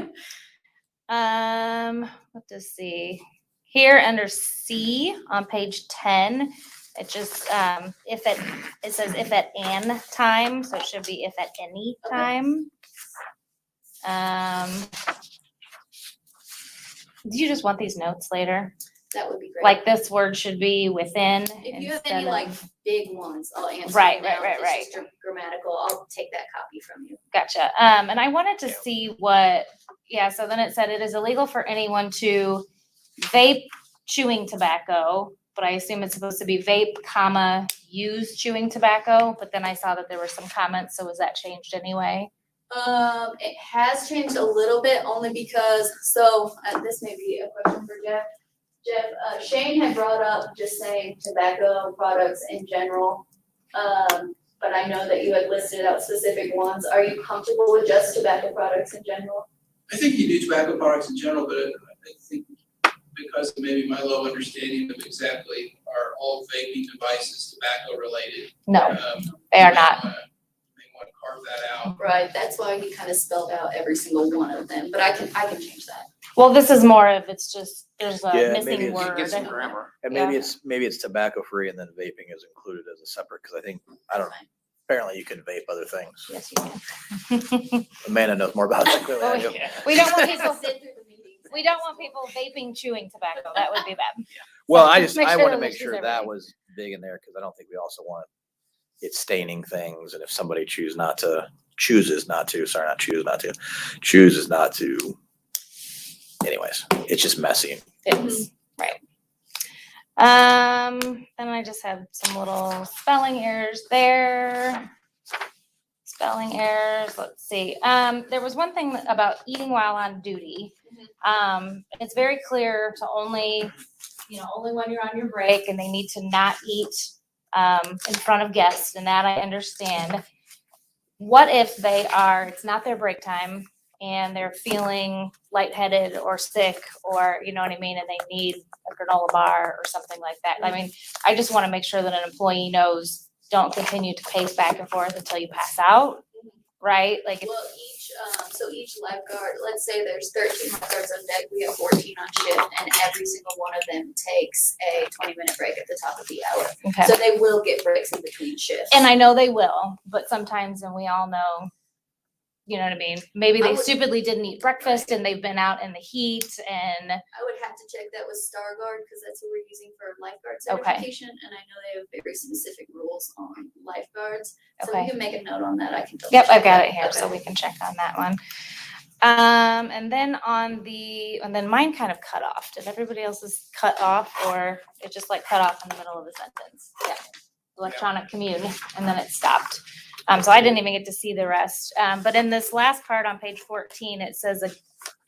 Let's see. Here under C on page 10, it just, it says if at an time, so it should be if at any Okay. time. Do you just want these notes later? That would be great. Like this word should be within If you have instead any like of, big ones, I'll answer Right, them now. right, If right, it's just grammatical, I'll take that copy from you. gotcha. And I wanted to see what, so then it said it is illegal for anyone to vape chewing tobacco, but I assume it's supposed to be vape, use chewing tobacco, but then I saw that there were some comments, so was that changed anyway? It has changed a little bit, only because, this may be a question for Jeff. Jeff, Shane had brought up just saying tobacco products in general. but I know that you had listed out specific ones. Are you comfortable with just tobacco products in general? I think you do tobacco products in general, but I think because of maybe my low understanding of exactly are all vaping devices tobacco related. No, they are not. May want to carve that out. Right, that's why he kind of spelled out every single one of them, but I can change that. Well, this is more of, it's just, there's a Yeah, maybe missing it's- word. Get some grammar. And Yeah. maybe it's tobacco free and then vaping is included as a separate, because I don't know, apparently you can vape other things. Yes, you can. Amanda knows more about that clearly than I do. We don't want people, Sit through the meetings. we don't want people vaping, chewing tobacco. That would be bad. Well, So I just just, I sure want to that make we sure choose that everything. was big in there, because I don't think we also want it staining things, and if somebody chooses not to, anyways, it's just messy. It was, right. Then I just had some little spelling errors there. Spelling errors, let's see. There was one thing about eating while on duty. It's very clear to only when you're on your break, and they need to not eat in front of guests, and that I understand. What if it's not their break time and they're feeling lightheaded or sick, or, you know what I mean, and they need a granola bar or something like that? I mean, I just want to make sure that an employee knows, don't continue to pace back and forth until you pass out, right? Like, Well, each lifeguard, let's say there's 13 lifeguards on deck, we have 14 on shift, and every single one of them takes a 20-minute break at the top of the hour. okay. So they will get breaks in between shifts. And I know they will, but sometimes, and we all know, you know what I mean? Maybe I they would- stupidly didn't eat breakfast and they've been out in the heat and, I would have to check that with Starguard, because that's what we're using for lifeguard Okay. certification, and I know they have very specific rules on lifeguards. So Okay. we can make a note on that, I can double yep, check I've got that. it here, so Okay. we can check on that one. And then mine kind of cut off. Did everybody else's cut off, or it just like cut off in the middle of the sentence? Yeah. Electronic commune, and then it stopped. So I didn't even get to see the rest. But in this last part on page 14, it says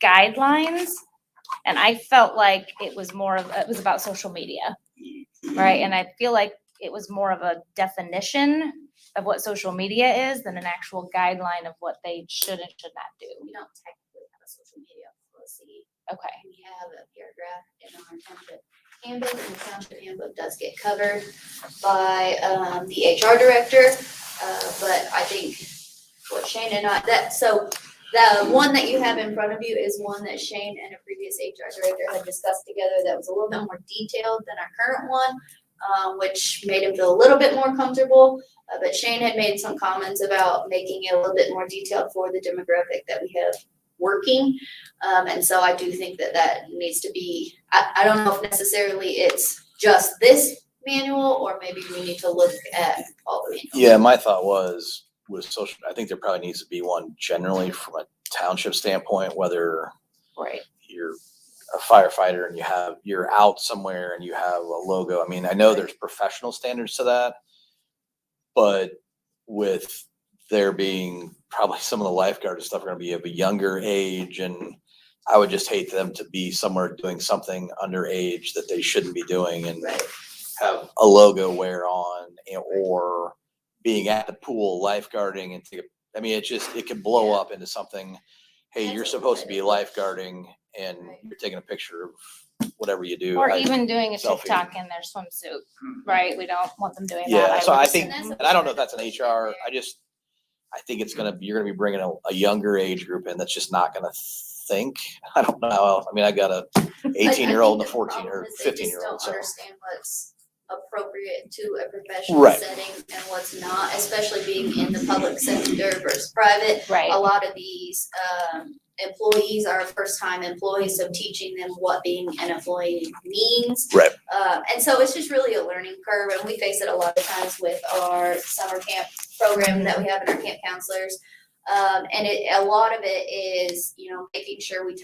guidelines. And I felt like it was about social media, right? And I feel like it was more of a definition of what social media is than an actual guideline of what they should and should not do. We don't technically have a social media policy. Okay. We have a paragraph in our township handbook, and the township handbook does get covered by the HR director. But I think what Shane and so the one that you have in front of you is one that Shane and a previous HR director had discussed together that was a little bit more detailed than our current one, which made him feel a little bit more comfortable. But Shane had made some comments about making it a little bit more detailed for the demographic that we have working. And so I do think that needs to be, I don't know if necessarily it's just this manual, or maybe we need to look at all the manuals. Yeah, my thought was social, I think there probably needs to be one generally from a township standpoint, whether Right. you're a firefighter and you're out somewhere and you have a logo. I mean, I know there's professional standards to that, but with there being probably some of the lifeguard stuff are gonna be of a younger age, and I would just hate them to be somewhere doing something underage that they shouldn't be doing and Right. have a logo wear on, or being at the pool lifeguarding and it could blow up into something. Hey, you're supposed to be lifeguarding and you're taking a picture of whatever you do. Or even doing a selfie. TikTok in their swimsuit, right? We don't want them doing that. Yeah, so I would think, assume. and I don't know if that's an HR, I think you're gonna be bringing a younger age group in that's just not gonna think. I don't know how else. I mean, I got a 18-year-old and a 14 or 15-year-old, so. They just don't understand what's appropriate to a professional Right. setting and what's not, especially being in the public sector versus private. Right. A lot of these employees are first-time employees, so teaching them what being an employee means. Right. And so it's just really a learning curve, and we face it a lot of times with our summer camp program that we have in our camp counselors. And a lot of it is, making sure we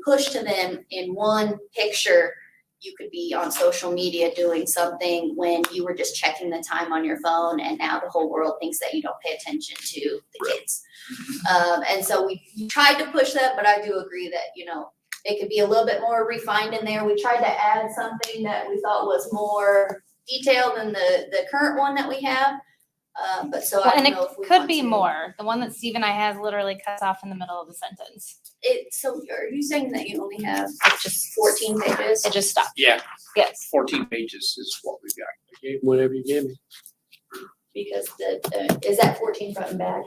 push to them in one picture. You could be on social media doing something when you were just checking the time on your phone, and now the whole world thinks that you don't pay attention to the kids. And so we tried to push that, but I do agree that, it could be a little bit more refined in there. We tried to add something that we thought was more detailed than the current one that we have. But so I Well, don't and know if we it could want be to- more. The one that Steve and I has literally cuts off in the middle of the sentence. So are you saying that you only have It just, 14 pages? it just stopped. Yeah, Yes. 14 pages is what we've got. Whatever you gave me. Because is that 14 front and back?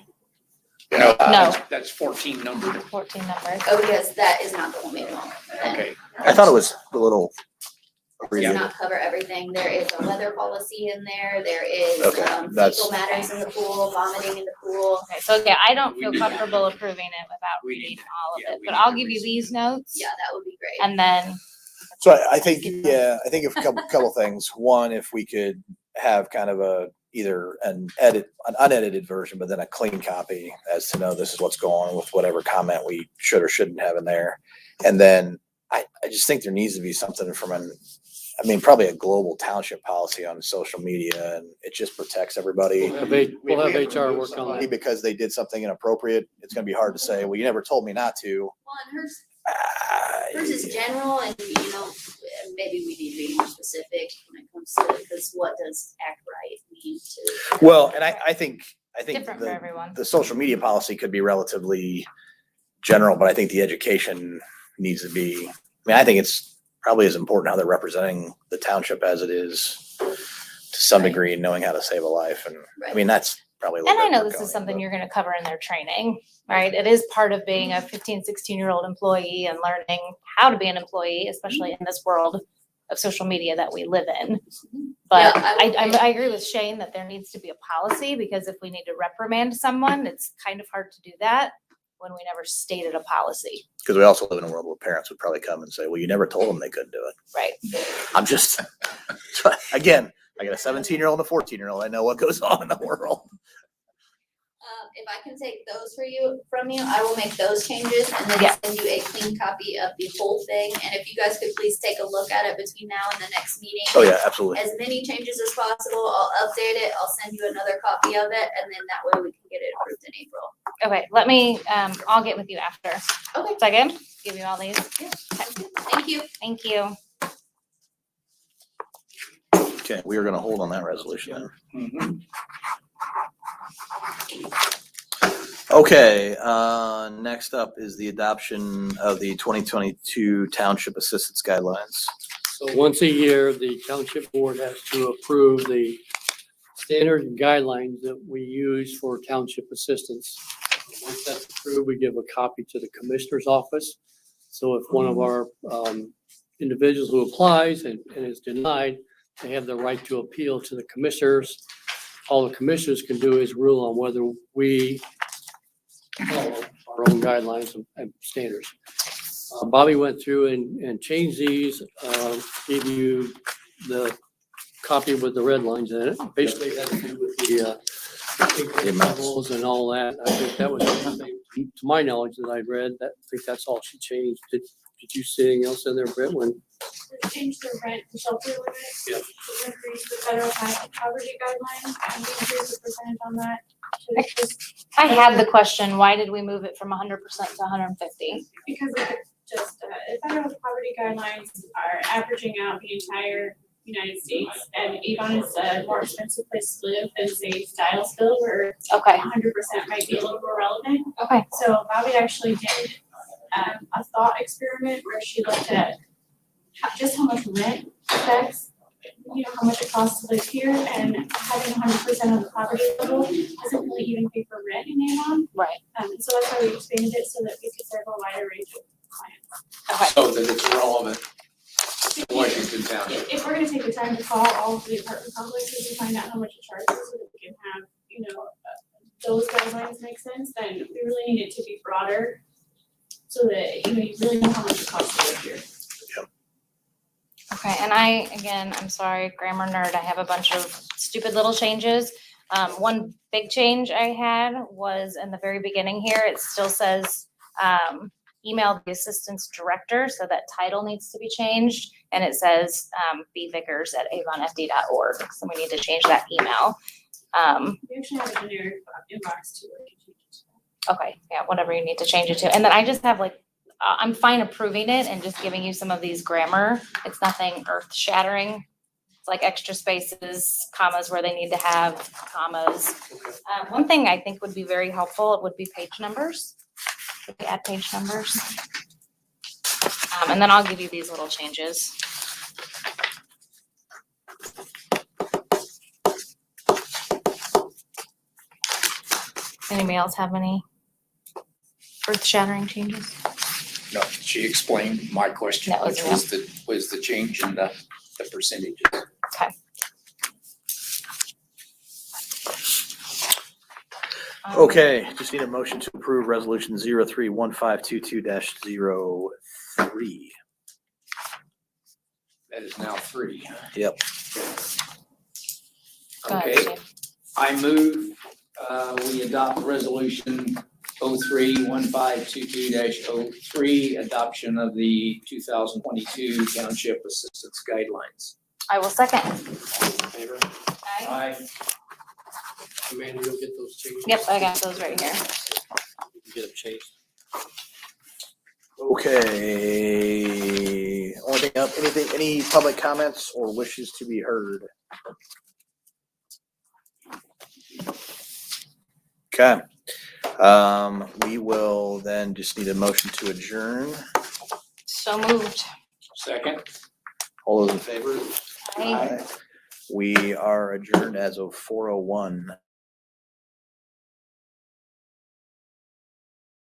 No, No. that's 14 numbered. 14 numbers. Oh, because that is not the whole manual. Okay. I thought it was a little Does abbreviated. not cover everything. There is a weather policy in there. There is Okay, that's- fecal matters in the pool, vomiting in the pool. Okay, so yeah, I don't We feel need- comfortable approving it without we need- reading all of yeah, it, we but need I'll to give you read these notes. Yeah, that would be great. And then, So I think, yeah, I think a couple things. One, if we could have kind of either an unedited version, but then a clean copy as to know this is what's going on with whatever comment we should or shouldn't have in there. And then I just think there needs to be something probably a global township policy on social media, and it just protects everybody. We'll have We have HR work on that. Because they did something inappropriate, it's gonna be hard to say, well, you never told me not to. Well, and hers is general, and maybe we need to be more specific when it comes to it, because what does act right mean to? Well, and I think different for everyone. the social media policy could be relatively general, but I think the education needs to be, I think it's probably as important how they're representing the township as it is to some degree, knowing how to save a life. And that's probably a little And I bit know this is something you're gonna cover in their training, right? It is part of being a 15, 16-year-old employee and learning how to be an employee, especially in this world of social media that we live in. But Yeah, I agree with Shane that there needs to be a policy, because if we need to reprimand someone, it's kind of hard to do that when we never stated a policy, Because we also live in a world where parents would probably come and say, well, you never told them they couldn't do it. right? I'm just, again, I got a 17-year-old and a 14-year-old. I know what goes on in the world. If I can take those from you, I will make those changes and then Yeah. send you a clean copy of the whole thing. And if you guys could please take a look at it between now and the next meeting. Oh, yeah, absolutely. As many changes as possible. I'll update it. I'll send you another copy of it, and then that way we can get it approved in April. Okay, let me, I'll get with you after. Okay. Second, give you all these. Thank you. Thank you. Okay, we are going to hold on that resolution then. Mhm. Okay, next up is the adoption of the 2022 Township Assistance Guidelines. So once a year, the township board has to approve the standard guidelines that we use for township assistance. Once that's approved, we give a copy to the commissioner's office. So if one of our individuals who applies and is denied, they have the right to appeal to the commissioners. All the commissioners can do is rule on whether we follow our own guidelines and standards. Bobby went through and changed these, gave you the copy with the red lines in it. Basically had to do with the levels and all that. I think that was something, to my knowledge, that I read. I think that's all she changed. Did you see anything else in there, Brett, when? Change the rent and shelter limit. Yeah. To increase the federal poverty guideline and increase the percentage on that. to just- I had the question, why did we move it from 100% to 150? Because it just, the federal poverty guidelines are averaging out the entire United States, and Avon is a more expensive place to live than say Stylesville, where Okay, 100% might be a little more relevant. okay, So Bobby actually did a thought experiment where she looked at just how much rent affects, how much it costs to live here, and having 100% of the poverty level doesn't really even pay for rent in Avon. right, So that's why we expanded it so that we could serve a wider range of clients. okay. So that it's relevant to Washington Township. If we're gonna take the time to call all of the apartment complexes and find out how much it charges so that we can have, those guidelines make sense, then we really need it to be broader so that, you really know how much it costs to live here. Okay, and I'm sorry, grammar nerd, I have a bunch of stupid little changes. One big change I had was in the very beginning here, it still says, email the assistance director, so that title needs to be changed. And it says, bvickers@avonfd.org, so we need to change that email. We actually have a generic inbox too, where you can change it to that. Okay, yeah, whatever you need to change it to. And then I just have I'm fine approving it and just giving you some of these grammar. It's nothing earth shattering. It's like extra spaces, commas where they need to have commas. One thing I think would be very helpful would be page numbers. If we add page numbers. And then I'll give you these little changes. Anybody else have any earth-shattering changes? No, she explained my question, That was which was the change in the percentages. Okay, just need a motion to approve resolution 031522-03. That is now 3. Yep. Go ahead, Okay, Steve. I move, we adopt resolution 031522-03, adoption of the 2022 Township Assistance Guidelines. I will second. Favor? Aye. Amanda, you'll get those changes. Yep, I got those right here. Get them chased. Okay, only thing up, any public comments or wishes to be heard? Okay, we will then just need a motion to adjourn. So moved. Second. All those in favor? Aye. We are adjourned as of 4:01.